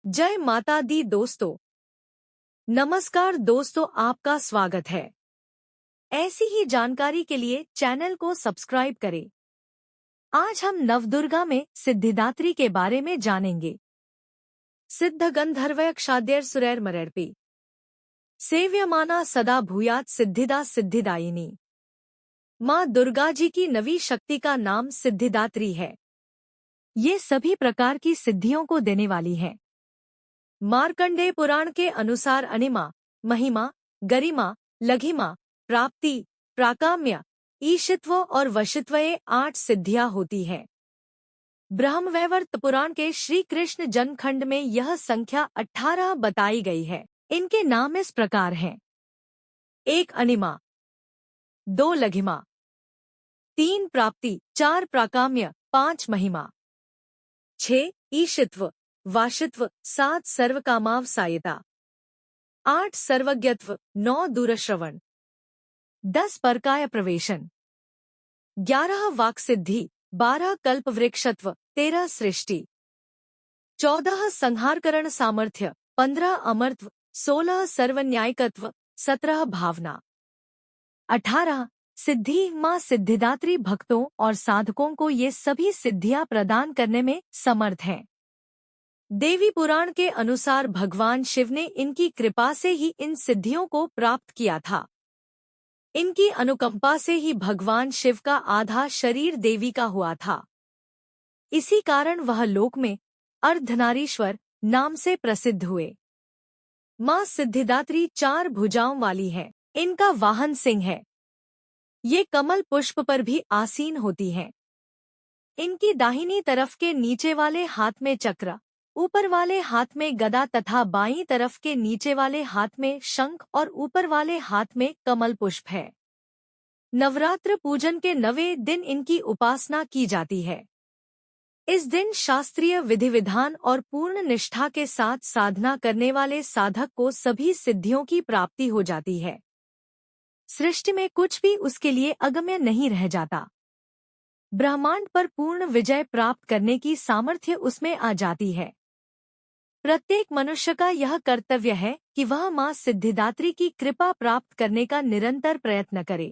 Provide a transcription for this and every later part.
जय माता दी दोस्तों। नमस्कार दोस्तों, आपका स्वागत है। ऐसी ही जानकारी के लिए चैनल को सब्सक्राइब करें। आज हम नवदुर्गा में सिद्धिदात्री के बारे में जानेंगे। सिद्ध गंधर्वयक्षाद्यैर सुरैर्मरैर्पि सेव्यमाना सदा भूयात् सिद्धिदा सिद्धिदायिनी। माँ दुर्गा जी की नवी शक्ति का नाम सिद्धिदात्री है। ये सभी प्रकार की सिद्धियों को देने वाली है। मार्कंडेय पुराण के अनुसार अनिमा, महिमा, गरिमा, लघिमा, प्राप्ति, प्राकाम्य, ईशित्व और वशित्व ये 8 सिद्धियां होती है। ब्रह्मवैवर्त पुराण के श्री कृष्ण जन्मखंड में यह संख्या 18 बताई गई है। इनके नाम इस प्रकार हैं: 1 अनिमा, 2 लघिमा, 3 प्राप्ति, 4 प्राकाम्य, 5 महिमा, 6 ईशित्व वाशित्व, 7 सर्वकामावसायिता, 8 सर्वज्ञत्व, 9 दूरश्रवण, 10 परकाय प्रवेशन, 11 वाक्सिद्धि, 12 कल्पवृक्षत्व, 13 सृष्टि, 14 संहारकरण सामर्थ्य, 15 अमरत्व, 16 सर्वन्यायकत्व, 17 भावना, 18 सिद्धि। माँ सिद्धिदात्री भक्तों और साधकों को ये सभी सिद्धियां प्रदान करने में समर्थ हैं। देवी पुराण के अनुसार भगवान शिव ने इनकी कृपा से ही इन सिद्धियों को प्राप्त किया था। इनकी अनुकंपा से ही भगवान शिव का आधा शरीर देवी का हुआ था। इसी कारण वह लोक में अर्धनारीश्वर नाम से प्रसिद्ध हुए। माँ सिद्धिदात्री 4 भुजाओं वाली है। इनका वाहन सिंह है। ये कमल पुष्प पर भी आसीन होती हैं। इनकी दाहिनी तरफ के नीचे वाले हाथ में चक्र, ऊपर वाले हाथ में गदा तथा बाईं तरफ के नीचे वाले हाथ में शंख और ऊपर वाले हाथ में कमल पुष्प है। नवरात्र पूजन के 9वें दिन इनकी उपासना की जाती है। इस दिन शास्त्रीय विधि विधान और पूर्ण निष्ठा के साथ साधना करने वाले साधक को सभी सिद्धियों की प्राप्ति हो जाती है। सृष्टि में कुछ भी उसके लिए अगम्य नहीं रह जाता। ब्रह्मांड पर पूर्ण विजय प्राप्त करने की सामर्थ्य उसमें आ जाती है। प्रत्येक मनुष्य का यह कर्तव्य है कि वह माँ सिद्धिदात्री की कृपा प्राप्त करने का निरंतर प्रयत्न करे,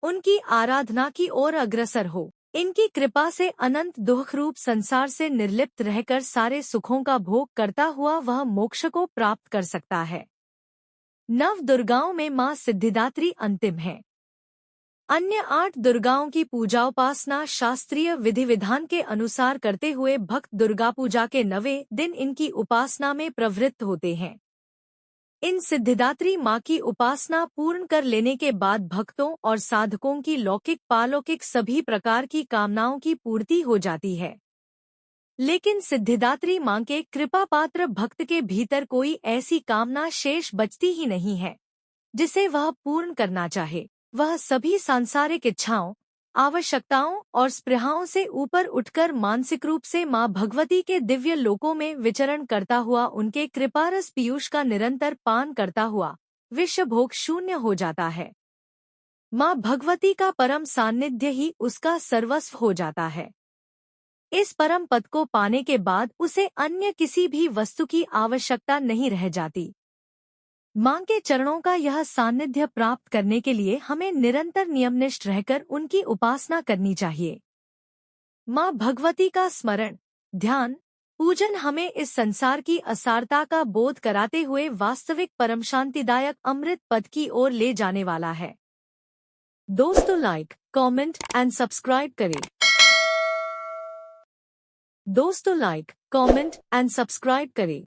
उनकी आराधना की ओर अग्रसर हो। इनकी कृपा से अनंत दुखरूप संसार से निर्लिप्त रहकर सारे सुखों का भोग करता हुआ वह मोक्ष को प्राप्त कर सकता है। 9 दुर्गाओं में माँ सिद्धिदात्री अंतिम है। अन्य 8 दुर्गाओं की पूजा उपासना शास्त्रीय विधि विधान के अनुसार करते हुए भक्त दुर्गा पूजा के 9वें दिन इनकी उपासना में प्रवृत्त होते हैं। इन सिद्धिदात्री माँ की उपासना पूर्ण कर लेने के बाद भक्तों और साधकों की लौकिक पालौकिक सभी प्रकार की कामनाओं की पूर्ति हो जाती है। लेकिन सिद्धिदात्री माँ के कृपा पात्र भक्त के भीतर कोई ऐसी कामना शेष बचती ही नहीं है जिसे वह पूर्ण करना चाहे। वह सभी सांसारिक इच्छाओं, आवश्यकताओं और स्पृहाओं से ऊपर उठकर मानसिक रूप से माँ भगवती के दिव्य लोकों में विचरण करता हुआ उनके कृपारस पीयूष का निरंतर पान करता हुआ विश्व भोग शून्य हो जाता है। माँ भगवती का परम सान्निध्य ही उसका सर्वस्व हो जाता है। इस परम पद को पाने के बाद उसे अन्य किसी भी वस्तु की आवश्यकता नहीं रह जाती। माँ के चरणों का यह सान्निध्य प्राप्त करने के लिए हमें निरंतर नियमनिष्ठ रहकर उनकी उपासना करनी चाहिए। माँ भगवती का स्मरण, ध्यान, पूजन हमें इस संसार की असारता का बोध कराते हुए वास्तविक परम शांतिदायक अमृत पद की ओर ले जाने वाला है। दोस्तों, लाइक, कमेंट एंड सब्सक्राइब करें। दोस्तों, लाइक, कमेंट एंड सब्सक्राइब करें।